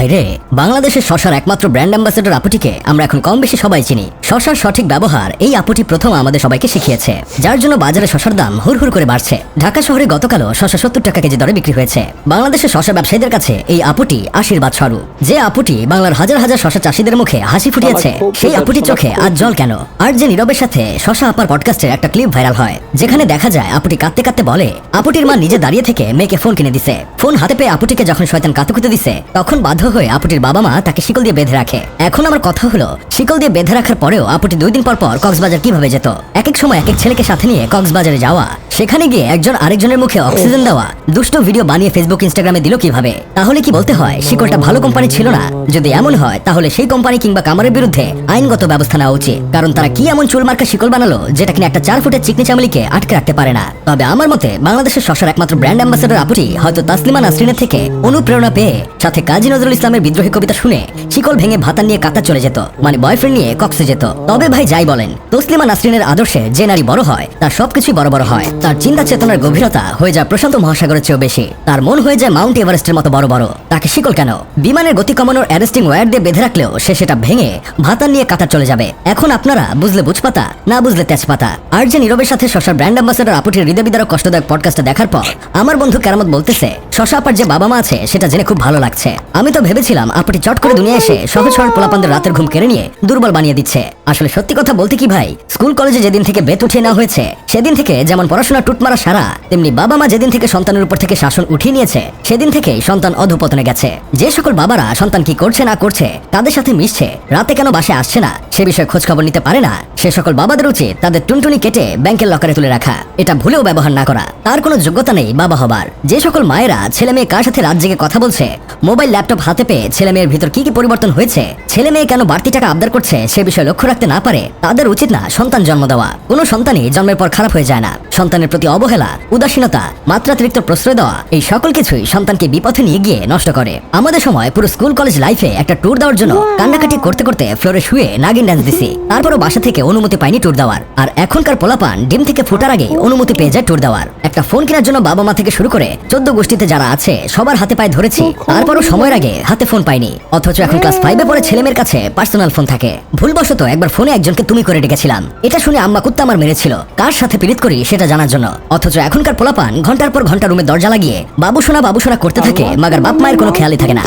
ভাইরে, বাংলাদেশের শশার একমাত্র ব্র্যান্ড অ্যাম্বাসেডর আপুটিকে আমরা এখন কম বেশি সবাই চিনি। শশার সঠিক ব্যবহার এই আপুটি প্রথম আমাদের সবাইকে শিখিয়েছে, যার জন্য বাজারে শশার দাম হুড় করে বাড়ছে। ঢাকা শহরে গতকালও শশা 70 টাকা কেজি দরে বিক্রি হয়েছে। বাংলাদেশের শশা ব্যবসায়ীদের কাছে এই আপুটি আশীর্বাদ স্বরূপ। যে আপুটি বাংলার হাজার হাজার শশা চাষীদের মুখে হাসি ফুটিয়েছে, সেই আপুটির চোখে আজ জল কেন? আর যে নীরবের সাথে শশা আপার পডকাস্টের একটা ক্লিপ ভাইরাল হয়, যেখানে দেখা যায় আপুটি কাঁদতে কাঁদতে বলে আপুটির মা নিজে দাঁড়িয়ে থেকে মেয়েকে ফোন কিনে দিছে। ফোন হাতে পেয়ে আপুটিকে যখন শয়তান কাতুকুতে দিছে, তখন বাধ্য হয়ে আপুটির বাবা মা তাকে শিকল দিয়ে বেঁধে রাখে। এখন আমার কথা হলো, শিকল দিয়ে বেঁধে রাখার পরেও আপুটি 2 দিন পর পর কক্সবাজার কিভাবে যেত? এক এক সময় এক এক ছেলেকে সাথে নিয়ে কক্সবাজারে যাওয়া, সেখানে গিয়ে একজন আরেকজনের মুখে অক্সিজেন দেওয়া, দুষ্ট ভিডিও বানিয়ে ফেসবুক ইনস্টাগ্রামে দিল কিভাবে? তাহলে কি বলতে হয় শিকলটা ভালো কোম্পানি ছিল না? যদি এমন হয় তাহলে সেই কোম্পানি কিংবা কামারের বিরুদ্ধে আইনগত ব্যবস্থা নেওয়া উচিত, কারণ তারা কি এমন চুলমার্কা শিকল বানালো যেটা কিনা একটা 4 ফুটের চিকনি চামলিকে আটকে রাখতে পারে না। তবে আমার মতে বাংলাদেশের শশার একমাত্র ব্র্যান্ড অ্যাম্বাসেডর আপুটি হয়তো তাসলিমা নাসরিনের থেকে অনুপ্রেরণা পেয়ে সাথে কাজী নজরুল ইসলামের বিদ্রোহী কবিতা শুনে শিকল ভেঙে ভাতান নিয়ে কাতার চলে যেত, মানে বয়ফ্রেন্ড নিয়ে কক্সে যেত। তবে ভাই যাই বলেন, তসলিমা নাসরিনের আদর্শে যে নারী বড় হয় তার সবকিছুই বড় বড় হয়। তার চিন্তা চেতনার গভীরতা হয়ে যায় প্রশান্ত মহাসাগরের চেয়েও বেশি, তার মন হয়ে যায় মাউন্ট এভারেস্টের মতো বড় বড়। তাকে শিকল কেন? বিমানের গতি কমানোর অ্যারেস্টিং ওয়্যার দিয়ে বেঁধে রাখলেও সে সেটা ভেঙে ভাতান নিয়ে কাতার চলে যাবে। এখন আপনারা বুঝলে বুঝপাতা, না বুঝলে তেজপাতা। আর যে নীরবের সাথে শশার ব্র্যান্ড অ্যাম্বাসেডর আপুটির হৃদয় বিদারক কষ্টদায়ক পডকাস্টটা দেখার পর আমার বন্ধু কেরামত বলতেছে, শশা আপার যে বাবা মা আছে সেটা জেনে খুব ভালো লাগছে। আমি তো ভেবেছিলাম আপুটি চট করে দুনিয়া এসে সহজ সরল পোলাপানদের রাতের ঘুম কেড়ে নিয়ে দুর্বল বানিয়ে দিচ্ছে। আসলে সত্যি কথা বলতে কি ভাই, স্কুল কলেজে যেদিন থেকে বেত উঠিয়ে নেওয়া হয়েছে, সেদিন থেকে যেমন পড়াশোনা টুটমারা সারা, তেমনি বাবা মা যেদিন থেকে সন্তানের উপর থেকে শাসন উঠিয়ে নিয়েছে, সেদিন থেকেই সন্তান অধঃপতনে গেছে। যে সকল বাবারা সন্তান কি করছে না করছে, তাদের সাথে মিশছে, রাতে কেন বাসায় আসছে না সে বিষয়ে খোঁজ খবর নিতে পারে না, সে সকল বাবাদের উচিত তাদের টুনটুনি কেটে ব্যাংকের লকারে তুলে রাখা, এটা ভুলেও ব্যবহার না করা। তার কোনো যোগ্যতা নেই বাবা হবার। যে সকল মায়েরা ছেলে মেয়ে কার সাথে রাত জেগে কথা বলছে, মোবাইল ল্যাপটপ হাতে পেয়ে ছেলে মেয়ের ভিতর কি কি পরিবর্তন হয়েছে, ছেলে মেয়ে কেন বাড়তি টাকা আবদার করছে সে বিষয়ে লক্ষ্য রাখতে না পারে, তাদের উচিত না সন্তান জন্ম দেওয়া। কোনো সন্তানই জন্মের পর খারাপ হয়ে যায় না। সন্তানের প্রতি অবহেলা, উদাসীনতা, মাত্রাতিরিক্ত প্রশ্রয় দেওয়া, এই সকল কিছুই সন্তানকে বিপথে নিয়ে গিয়ে নষ্ট করে। আমাদের সময় পুরো স্কুল কলেজ লাইফে একটা ট্যুর দেওয়ার জন্য কান্নাকাটি করতে করতে ফ্লোরে শুয়ে নাগিন ডান্স দিছি, তারপরও বাসা থেকে অনুমতি পাইনি ট্যুর দেওয়ার। আর এখনকার পোলাপান ডিম থেকে ফোটার আগে অনুমতি পেয়ে যায় ট্যুর দেওয়ার। একটা ফোন কেনার জন্য বাবা মা থেকে শুরু করে 14 গোষ্ঠীতে যারা আছে সবার হাতে পায়ে ধরেছি, তারপরও সময়ের আগে হাতে ফোন পাইনি। অথচ এখন ক্লাস 5-এ পড়ে ছেলেমেয়ের কাছে পার্সোনাল ফোন থাকে। ভুলবশত একবার ফোনে একজনকে তুমি করে ডেকেছিলাম, এটা শুনে আম্মা কুত্তা আমার মেরেছিল কার সাথে পীড়িত করি সেটা জানার জন্য। অথচ এখনকার পোলাপান ঘন্টার পর ঘন্টা রুমে দরজা লাগিয়ে বাবু সোনা করতে থাকে, মাগার বাপ মায়ের কোনো খেয়ালই থাকে না।